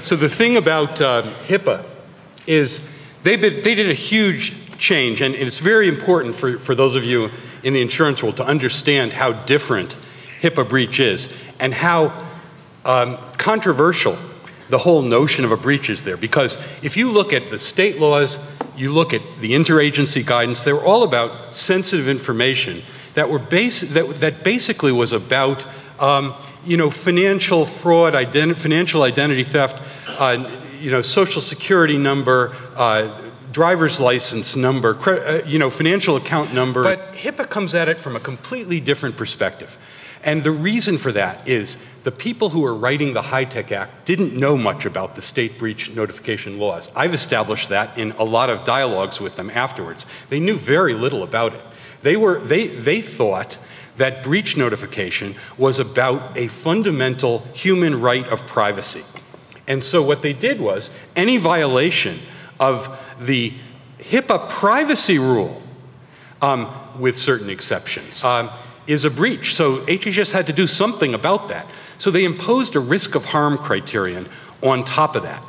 So the thing about HIPAA is they did a huge change, and it's very important for those of you in the insurance world to understand how different HIPAA breach is and how controversial the whole notion of a breach is there. Because if you look at the state laws, you look at the interagency guidance, they were all about sensitive information that were that basically was about you know, financial fraud, financial identity theft, you know, social security number, driver's license number, you know, financial account number. But HIPAA comes at it from a completely different perspective. And the reason for that is the people who were writing the HITECH Act didn't know much about the state breach notification laws. I've established that in a lot of dialogues with them afterwards. They knew very little about it. They thought that breach notification was about a fundamental human right of privacy. And so what they did was any violation of the HIPAA privacy rule, with certain exceptions, is a breach. So HHS had to do something about that. So they imposed a risk of harm criterion on top of that.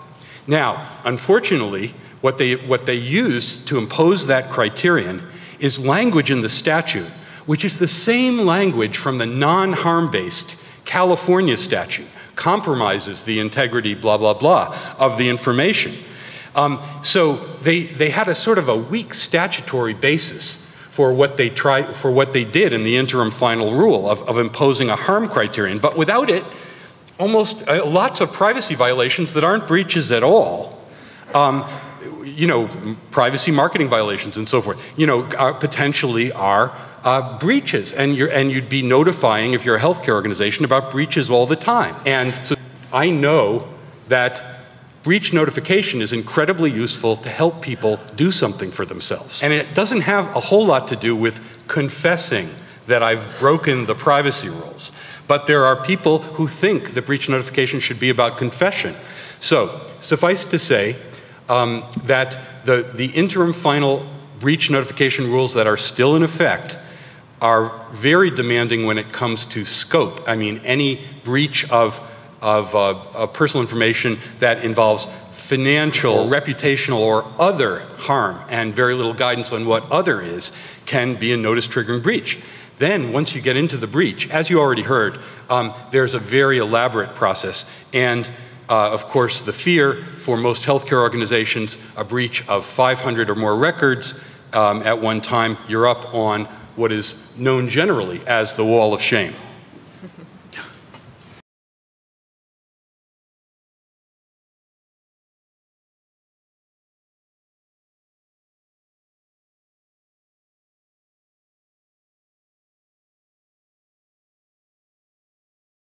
Now, unfortunately, what they used to impose that criterion is language in the statute, which is the same language from the non-harm-based California statute, compromises the integrity, blah, blah, blah, of the information. So they had a sort of a weak statutory basis for what they did in the interim final rule of imposing a harm criterion. But without it, almost lots of privacy violations that aren't breaches at all, you know, privacy marketing violations and so forth, you know, potentially are breaches, and you'd be notifying, if you're a healthcare organization, about breaches all the time. And so I know that breach notification is incredibly useful to help people do something for themselves. And it doesn't have a whole lot to do with confessing that I've broken the privacy rules. But there are people who think that breach notification should be about confession. So suffice to say that the interim final breach notification rules that are still in effect are very demanding when it comes to scope. I mean, any breach of personal information that involves financial, reputational, or other harm, and very little guidance on what other is, can be a notice-triggering breach. Then, once you get into the breach, as you already heard, there's a very elaborate process. And, of course, the fear for most healthcare organizations, a breach of 500 or more records at one time, you're up on what is known generally as the wall of shame.